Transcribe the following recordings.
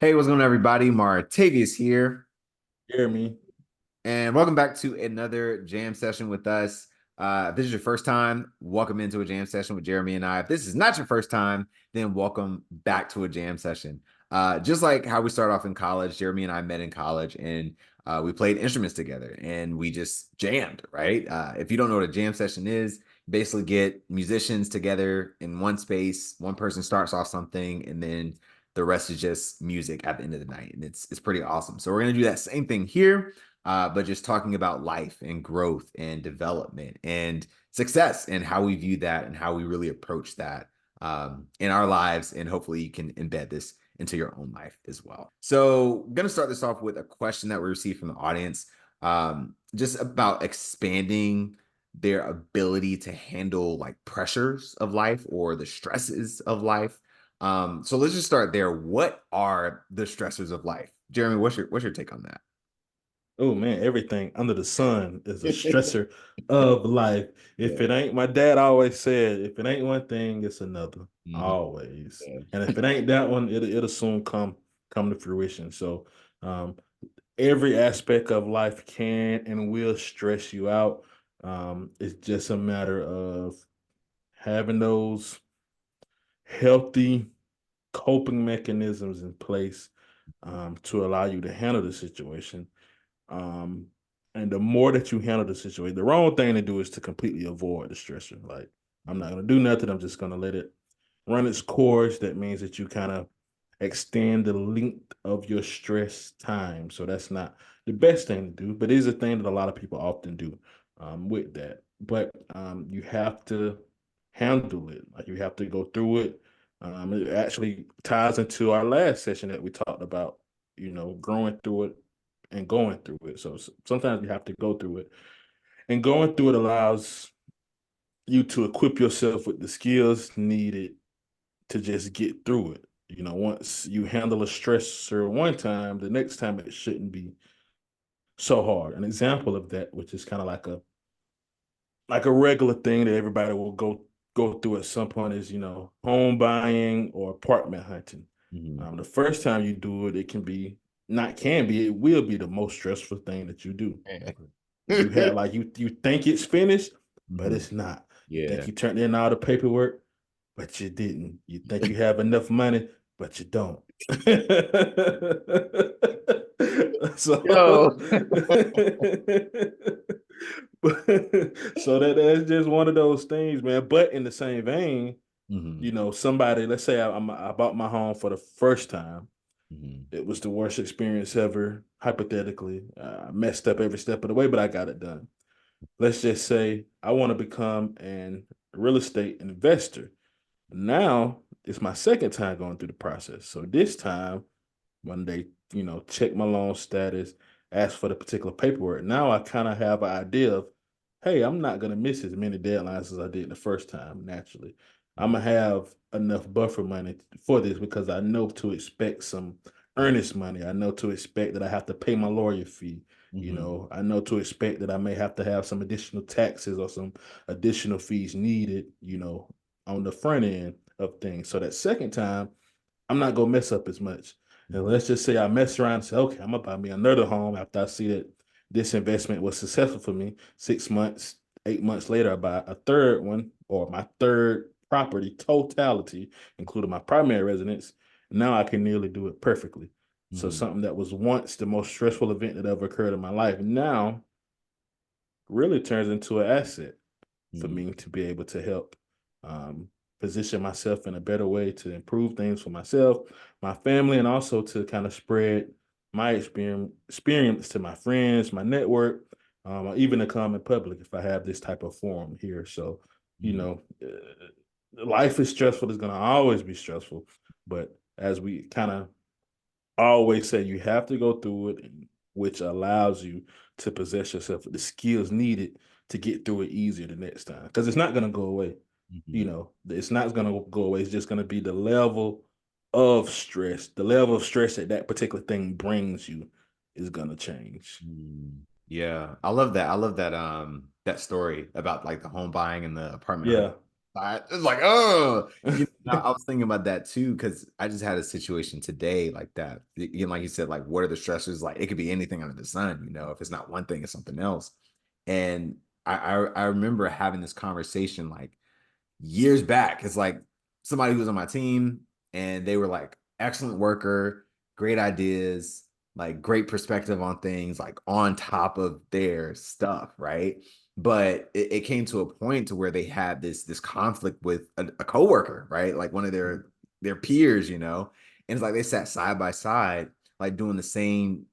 Hey, what's going on, everybody? Martavius here, Hear me? and welcome back to another jam session with us. If this is your first time, welcome into a jam session with Jeremy and I. If this is not your first time, then welcome back to a jam session. Just like how we started off in college, Jeremy and I met in college, and we played instruments together, and we just jammed, right? If you don't know what a jam session is, basically get musicians together in one space. One person starts off something, and then the rest is just music at the end of the night, and it's pretty awesome. So we're gonna do that same thing here, but just talking about life and growth and development and success and how we view that and how we really approach that in our lives. And hopefully you can embed this into your own life as well. So I'm gonna start this off with a question that we received from the audience, just about expanding their ability to handle like pressures of life or the stresses of life. So let's just start there. What are the stressors of life? Jeremy, what's your take on that? Oh man, everything under the sun is a stressor of life. If Yeah. it ain't, my dad always said, if it ain't one thing, it's another. Mhm. Always. Yeah. And if it ain't that one, it'll soon come to fruition. So um every aspect of life can and will stress you out. It's just a matter of having those healthy coping mechanisms in place to allow you to handle the situation. Um, and the more that you handle the situation, the wrong thing to do is to completely avoid the stressor. Like, I'm not gonna do nothing. I'm just gonna let it run its course. That means that you kind of extend the length of your stress time. So that's not the best thing to do, but it is a thing that a lot of people often do with that. But you have to handle it. Like you have to go through it. It actually ties into our last session that we talked about, growing through it and going through it. So sometimes you have to go through it. And going through it allows you to equip yourself with the skills needed to just get through it. Once you handle a stressor one time, the next time it shouldn't be so hard. An example of that, which is kind of like a regular thing that everybody will go through at some point, is home buying or apartment hunting. Mhm. The first time you do it, it can be not can be it will be the most stressful thing that you do. You have like you think it's finished, but Mhm. it's not. You think Yeah. you turned in all the paperwork, but you didn't. You think you have enough money, but you don't. so Yo. so that's just one of those things, man. But in the same vein, Mhm. somebody, let's say I bought my home for the first time. Mhm. It was the worst experience ever, hypothetically. I messed up every step of the way, but I got it done. Let's just say I want to become an real estate investor. Now it's my second time going through the process. So this time, when they, check my loan status, ask for the particular paperwork, now I kind of have an idea of, hey, I'm not gonna miss as many deadlines as I did the first time, naturally. I'm gonna have enough buffer money for this because I know to expect some earnest money. I know to expect that I have to pay my lawyer fee. Mhm. I know to expect that I may have to have some additional taxes or some additional fees needed, on the front end of things. So that second time, I'm not gonna mess up as much. And Mhm. let's just say I mess around and say, okay, I'm gonna buy me another home after I see that this investment was successful for me. 6 months, 8 months later, I buy a third one or my third property totality, including my primary residence. Now I can nearly do it perfectly. So Mhm. something that was once the most stressful event that ever occurred in my life now really turns into an asset for Mhm. me to be able to help um, position myself in a better way to improve things for myself, my family, and also to kind of spread my experience to my friends, my network, or even to come in public if I have this type of forum here. So, you Mhm. know, life is stressful. It's going to always be stressful. But as we kind of always say, you have to go through it, which allows you to possess yourself with the skills needed to get through it easier the next time. Because it's not going to go away. Mhm. It's not going to go away. It's just going to be the level of stress, the level of stress that that particular thing brings you is going to change. Yeah, I love that. I love that that story about like the home buying and the apartment hunt. Yeah. It's like, oh, Now, I was thinking about that too, because I just had a situation today like that. Again, like you said, like what are the stressors? Like it could be anything under the sun, you know, if it's not one thing, it's something else. And I remember having this conversation like years back. It's like somebody who was on my team and they were like excellent worker, great ideas, like great perspective on things, like on top of their stuff, right? But it came to a point to where they had this conflict with a coworker, right? Like one of their peers, you know. And it's like they sat side by side, like doing the same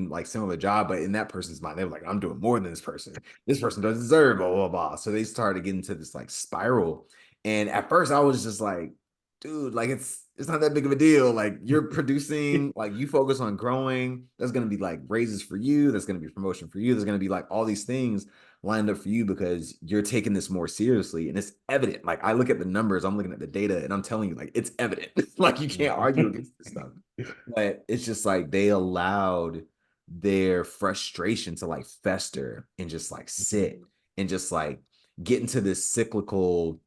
like similar job, but in that person's mind, they were like, I'm doing more than this person. This person doesn't deserve blah blah blah. So they started getting into this like spiral. And at first I was just like, dude, like it's not that big of a deal. Like you're producing, like you focus on growing. There's gonna be like raises for you, there's gonna be promotion for you, there's gonna be like all these things lined up for you because you're taking this more seriously. And it's evident. Like I look at the numbers, I'm looking at the data, and I'm telling you, like it's evident. Like you can't argue against this stuff. But it's just like they allowed their frustration to like fester and just like sit and just like get into this cyclical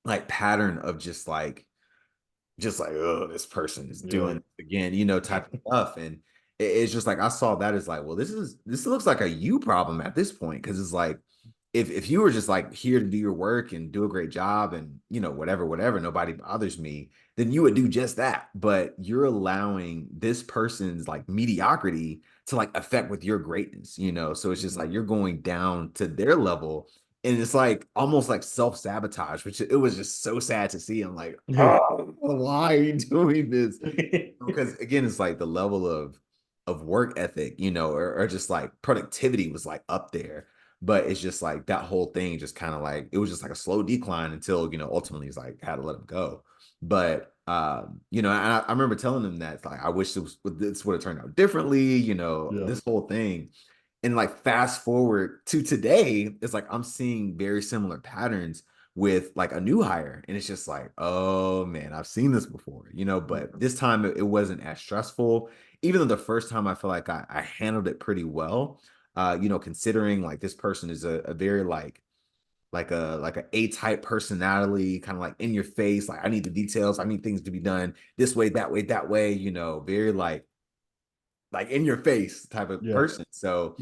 like pattern of just like, oh, this person is Yeah. doing it again, you know, type of stuff. And it's just like I saw that as like, well, this looks like a you problem at this point. Cause it's like if you were just like here to do your work and do a great job and you know, whatever, nobody bothers me, then you would do just that. But you're allowing this person's like mediocrity to like affect with your greatness, you know. So it's just like you're going down to their level and it's like almost like self-sabotage, which it was just so sad to see. I'm like, oh, why are you doing this? Because again, it's like the level of work ethic, you know, or just like productivity was like up there. But it's just like that whole thing just kind of like it was just like a slow decline until, you know, ultimately it's like had to let him go. But you know, and I remember telling them that like I wish this would have turned out differently, you know, Yeah. this whole thing. And like fast forward to today, it's like I'm seeing very similar patterns with like a new hire. And it's just like, oh man, I've seen this before, you know, but this time it wasn't as stressful. Even though the first time I feel like I handled it pretty well, you know, considering like this person is a very like a A-type personality, kind of like in your face, like I need the details, I need things to be done this way, that way, that way, you know, very like in your face type of Yeah. person. So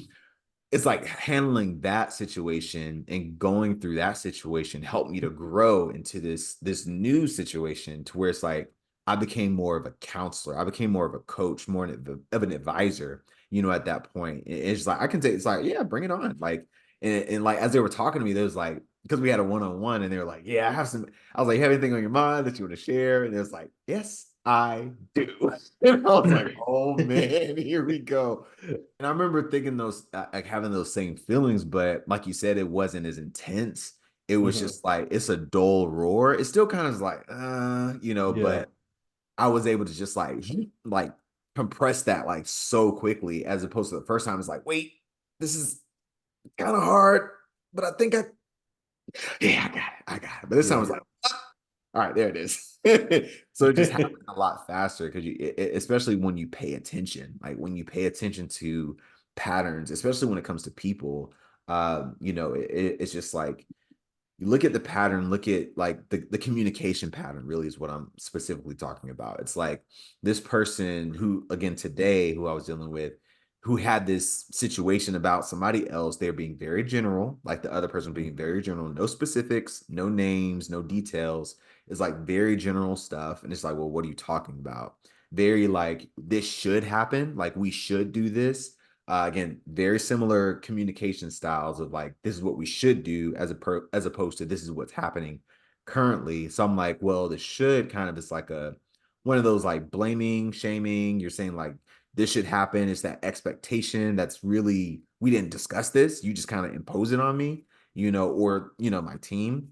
it's like handling that situation and going through that situation helped me to grow into this new situation to where it's like I became more of a counselor. I became more of a coach, more of an advisor, you know, at that point. It's like I can say it's like, yeah, bring it on. Like and like as they were talking to me, there was like because we had a one-on-one and they were like, yeah, I have some. I was like, you have anything on your mind that you want to share? And it was like, yes, I do. And I was like, oh man, here we go. And I remember thinking those, like having those same feelings, but like you said, it wasn't as intense. It was Mhm. just like it's a dull roar. It still kind of like, you know, Yeah. but I was able to just like compress that like so quickly, as opposed to the first time. It's like, wait, this is kind of hard, but I think yeah, I got it. But this time I Yeah. was like, all right, there it is. So it just happened a lot faster because especially when you pay attention, like when you pay attention to patterns, especially when it comes to people, you know, it's just like you look at the pattern, look at like the communication pattern really is what I'm specifically talking about. It's like this person who, again, today, who I was dealing with, who had this situation about somebody else, they're being very general, like the other person being very general, no specifics, no names, no details. It's like very general stuff. And it's like, well, what are you talking about? Very like, this should happen. Like, we should do this. Again, very similar communication styles of like this is what we should do as opposed to this is what's happening currently. So I'm like, well, this should kind of is like a one of those like blaming, shaming. You're saying like this should happen. It's that expectation that's really we didn't discuss this. You just kind of impose it on me, you know, or you know, my team.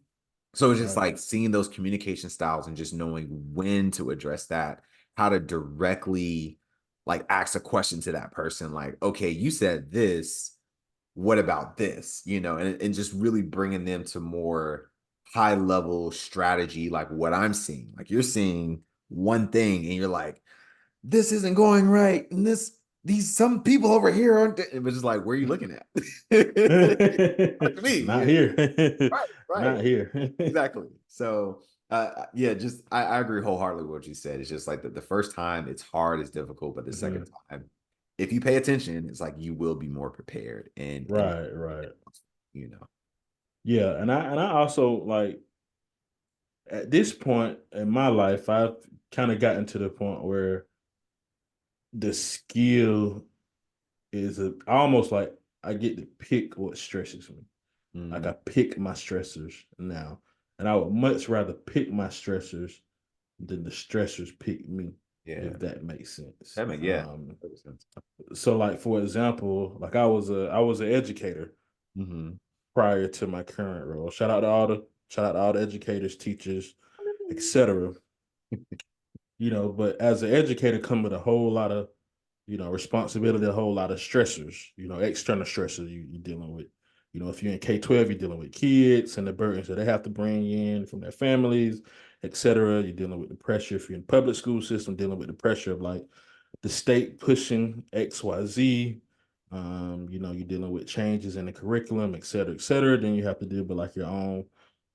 So it's just Right. like seeing those communication styles and just knowing when to address that, how to directly like ask a question to that person, like, okay, you said this, what about this? You know, and just really bringing them to more high level strategy, like what I'm seeing. Like you're seeing one thing and you're like, this isn't going right. And these some people over here aren't. It was just like, where are you looking at? Talk to me. Not Yeah. here. Right, right. Not here. Exactly. So Yeah, just I agree wholeheartedly with what you said. It's just like the first time it's hard, it's difficult, but the second Mhm. time, if you pay attention, it's like you will be more prepared and Right, right. you know. Yeah, and I also like at this point in my life, I've kind of gotten to the point where the skill is almost like I get to pick what stresses me. Like I Mm, pick my stressors now, and I would much rather pick my stressors than the stressors pick me, yeah, if that makes sense. that makes yeah. 100%. So like for example, like I was an educator Mhm. prior to my current role. Shout out to all the educators, teachers, etc. But as an educator come with a whole lot of responsibility, a whole lot of stressors, external stressors you're dealing with. If you're in K-12, you're dealing with kids and the burdens that they have to bring in from their families, etc. You're dealing with the pressure if you're in public school system, dealing with the pressure of like the state pushing XYZ. You're dealing with changes in the curriculum, etc., etc. Then you have to deal with like your own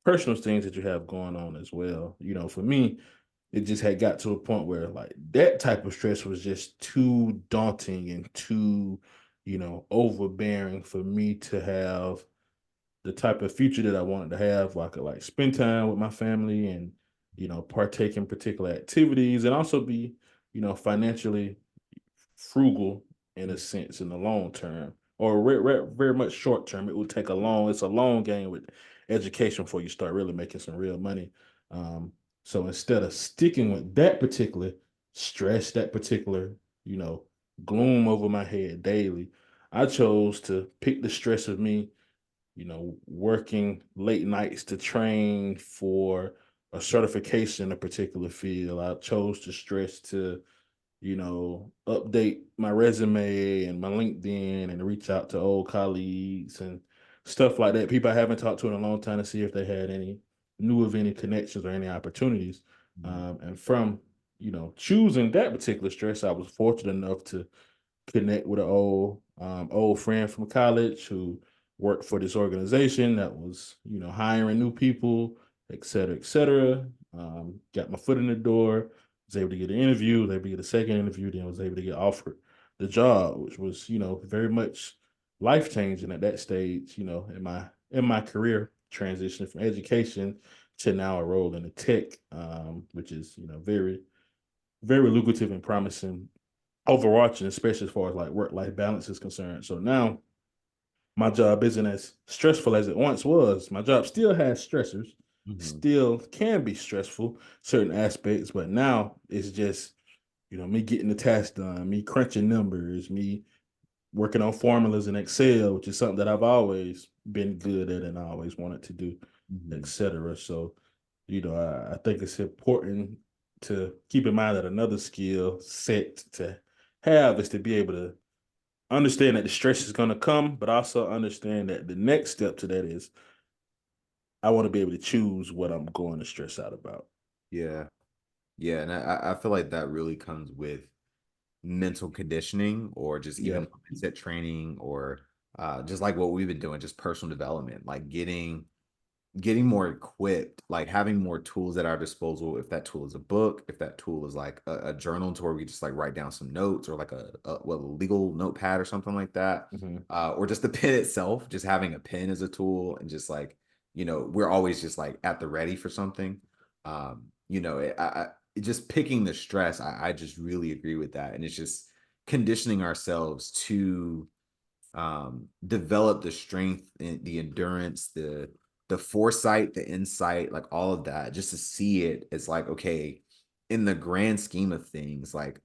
personal things that you have going on as well. For me, it just had got to a point where like that type of stress was just too daunting and too, overbearing for me to have the type of future that I wanted to have, where I could like spend time with my family and, partake in particular activities and also be, financially frugal in a sense in the long term or very much short term. It would take it's a long game with education before you start really making some real money. So instead of sticking with that particular stress, that particular, you know, gloom over my head daily, I chose to pick the stress of me, working late nights to train for a certification in a particular field. I chose to stress to update my resume and my LinkedIn and reach out to old colleagues and stuff like that. People I haven't talked to in a long time to see if they had knew of any connections or any opportunities. Mhm. And from, choosing that particular stress, I was fortunate enough to connect with an old friend from college who worked for this organization that was hiring new people, et cetera, et cetera. Got my foot in the door, was able to get an interview, was able to get a second interview, then was able to get offered the job, which was very much life changing at that stage, in my career transition from education to now a role in the tech, which is very very lucrative and promising overarching, especially as far as like work life balance is concerned. So now my job isn't as stressful as it once was. My job still has stressors, Mhm. still can be stressful, certain aspects, but now it's just, me getting the task done, me crunching numbers, me working on formulas in Excel, which is something that I've always been good at and I always wanted to do, Mhm. etc. So, I think it's important to keep in mind that another skill set to have is to be able to understand that the stress is going to come, but also understand that the next step to that is I want to be able to choose what I'm going to stress out about. Yeah. Yeah, and I feel like that really comes with mental conditioning or just Yeah. even mindset training or just like what we've been doing, just personal development, like getting more equipped, like having more tools at our disposal. If that tool is a book, if that tool is like a journal to where we just like write down some notes or like a legal notepad or something like that, Mhm. or just the pen itself, just having a pen as a tool and just like, we're always just like at the ready for something. It just picking the stress. I just really agree with that. And it's just conditioning ourselves to develop the strength and the endurance, the foresight, the insight, like all of that, just to see it as like, okay, in the grand scheme of things, like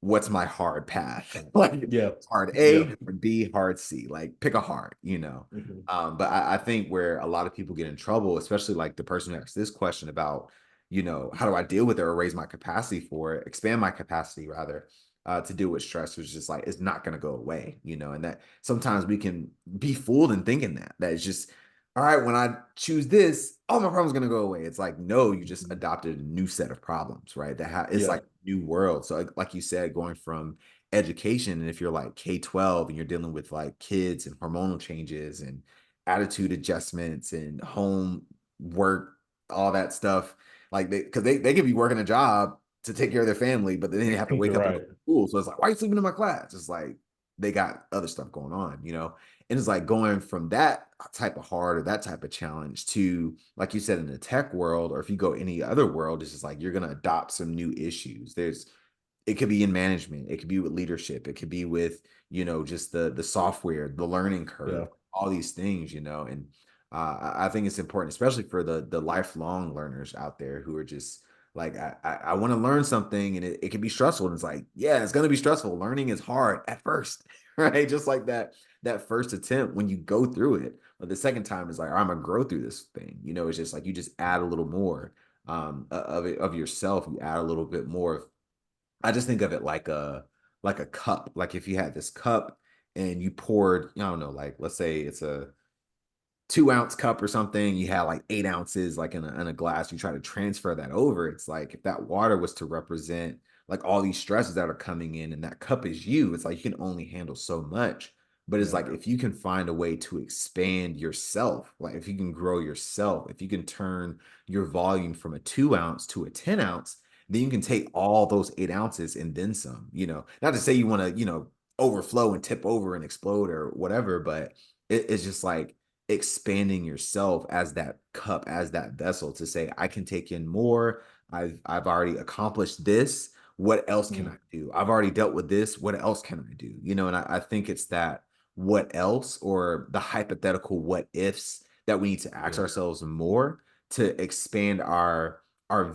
what's my hard path? Like Yeah. hard Yeah. A, hard B, hard C. Like pick a hard. Mhm. But I think where a lot of people get in trouble, especially like the person who asked this question about, how do I deal with it or raise my capacity for it, expand my capacity rather, to deal with stress, which is just like it's not going to go away. And that sometimes we can be fooled in thinking that it's just all right, when I choose this, all my problems going to go away. It's like, no, you just Mhm. adopted a new set of problems, right? It's Yeah. like new world. So like you said, going from education, and if you're like K-12 and you're dealing with like kids and hormonal changes and attitude adjustments and home work, all that stuff, Like they could be working a job to take care of their family, but then they have to wake up and go Right. to school. So it's like, why are you sleeping in my class? It's like they got other stuff going on, And it's like going from that type of hard or that type of challenge to, like you said, in the tech world, or if you go any other world, it's just like you're gonna adopt some new issues. It could be in management, it could be with leadership, it could be with, just the software, the learning Yeah. curve, all these things, and I think it's important, especially for the lifelong learners out there who are just like, I want to learn something, and it can be stressful. And it's like, yeah, it's going to be stressful. Learning is hard at first, right? Just like that first attempt when you go through it. But the second time is like, I'm gonna grow through this thing. It's just like you just add a little more of it, of yourself. You add a little bit more. I just think of it like a cup. Like if you had this cup and you poured, I don't know, like let's say it's a 2-ounce cup or something, you had like 8 ounces like in a glass, you try to transfer that over. It's like if that water was to represent like all these stresses that are coming in, and that cup is you, it's like you can only handle so much. But it's Yeah. like if you can find a way to expand yourself, like if you can grow yourself, if you can turn your volume from a 2-ounce to a 10-ounce, then you can take all those 8 ounces and then some, not to say you want to, overflow and tip over and explode or whatever, but it's just like expanding yourself as that cup, as that vessel, to say, I can take in more. I've already accomplished this. What else can Mhm. I do? I've already dealt with this. What else can I do? And I think it's that what else, or the hypothetical what ifs, that we need to ask Yeah. ourselves more to expand our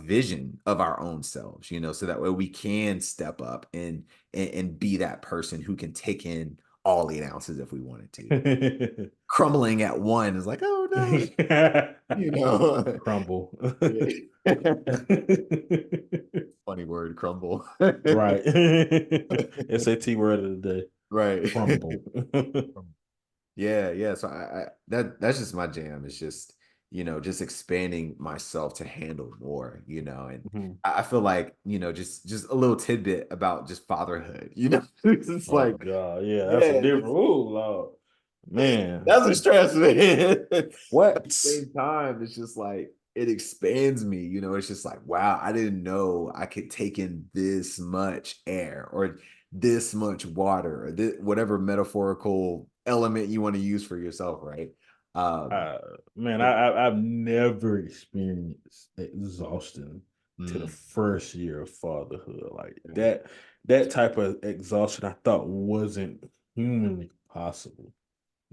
vision of our own selves, so that way we can step up and be that person who can take in all 8 ounces if we wanted to. Crumbling at one is like, oh no, you know. Crumble. Yeah. Funny word, crumble. Right. SAT word of the day. Right. Crumble. Yeah, yeah. So that's just my jam. It's just, just expanding myself to handle more, and Mhm. I feel like, just a little tidbit about just fatherhood, it's Oh like, God, yeah, that's a yeah, different. Oh Lord, man, that's a stress, man. But at what? the same time, it's just like it expands me. It's just like, wow, I didn't know I could take in this much air or this much water or whatever metaphorical element you want to use for yourself, right? Um, Uh, man, but I've never experienced exhaustion to the mm, first year of fatherhood like yeah, that. That type of exhaustion I thought wasn't humanly possible.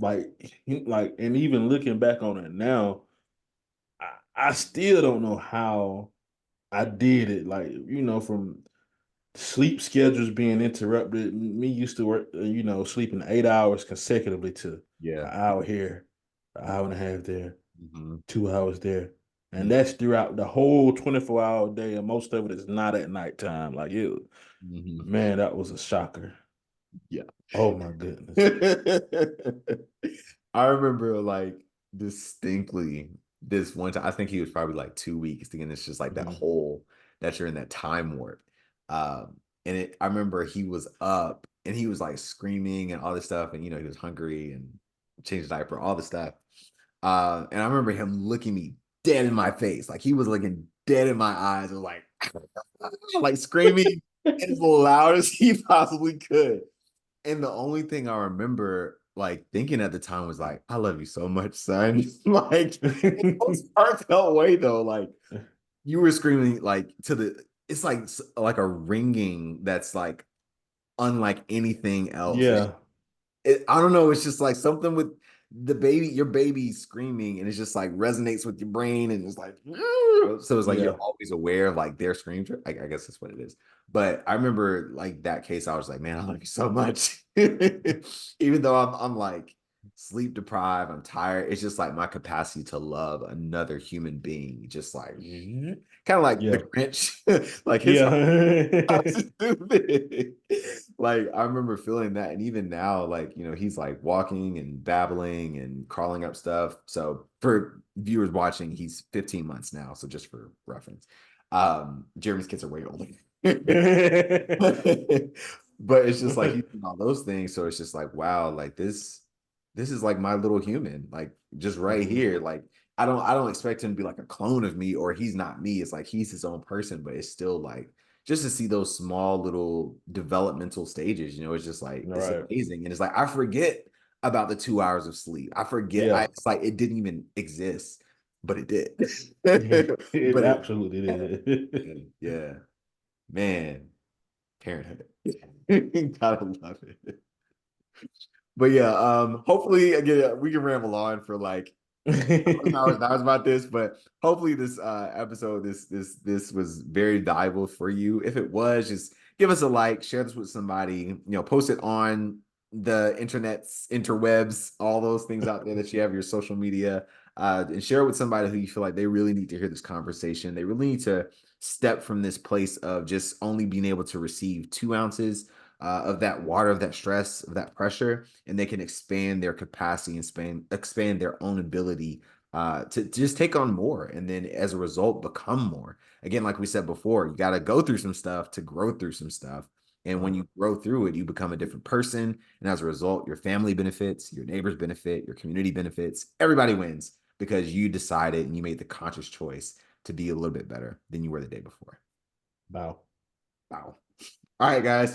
And even looking back on it now, I still don't know how I did it. Like, from sleep schedules being interrupted, me used to work, sleeping 8 hours consecutively to yeah. an hour here, an hour and a half there, Hmm. 2 hours there. And that's throughout the whole 24-hour day. And most of it is not at nighttime. Like it, Hmm. man, that was a shocker. Yeah. Oh my goodness. I remember like distinctly this one time. I think he was probably like 2 weeks. Again, it's just like that Mhm. whole that you're in that time warp. I remember he was up and he was like screaming and all this stuff, and he was hungry and changed the diaper, all this stuff. And I remember him looking me dead in my face, like he was looking dead in my eyes, and like like screaming as loud as he possibly could. And the only thing I remember like thinking at the time was like, I love you so much, son. Like in the most heartfelt way though. Like you were screaming like it's like a ringing that's like unlike anything else. Yeah. I don't know. It's just like something with your baby screaming, and it's just like resonates with your brain, and it's like, so it's like you're Yeah. always aware of like their screams. I guess that's what it is. But I remember like that case, I was like, man, I love you so much. Even though I'm like sleep deprived, I'm tired. It's just like my capacity to love another human being, just like kind of like the Yeah. Grinch, like his Yeah. stupid. Like I remember feeling that, and even now, like he's like walking and babbling and crawling up stuff. So for viewers watching, he's 15 months now. So just for reference, Jeremy's kids are way older. But it's just like he's doing all those things. So it's just like, wow, like this is like my little human, like just right Mhm. here. Like I don't expect him to be like a clone of me, or he's not me. It's like he's his own person, but it's still like just to see those small little developmental stages, it's just like All it's right. amazing. And it's like I forget about the 2 hours of sleep. I forget Yeah. it's like it didn't even exist, but it did. It But it absolutely did. yeah, man, parenthood. Gotta love it. But yeah, hopefully again we can ramble on for like hours and hours about this, but hopefully this episode, this was very valuable for you. If it was, just give us a like, share this with somebody, post it on the internet's interwebs, all those things out there that you have your social media, and share it with somebody who you feel like they really need to hear this conversation. They really need to step from this place of just only being able to receive 2 ounces of that water, of that stress, of that pressure, and they can expand their capacity and expand their own ability to just take on more. And then as a result, become more. Again, like we said before, you got to go through some stuff to grow through some stuff. And when you grow through it, you become a different person. And as a result, your family benefits, your neighbors benefit, your community benefits. Everybody wins because you decided and you made the conscious choice to be a little bit better than you were the day before. Wow. Wow. All right, guys.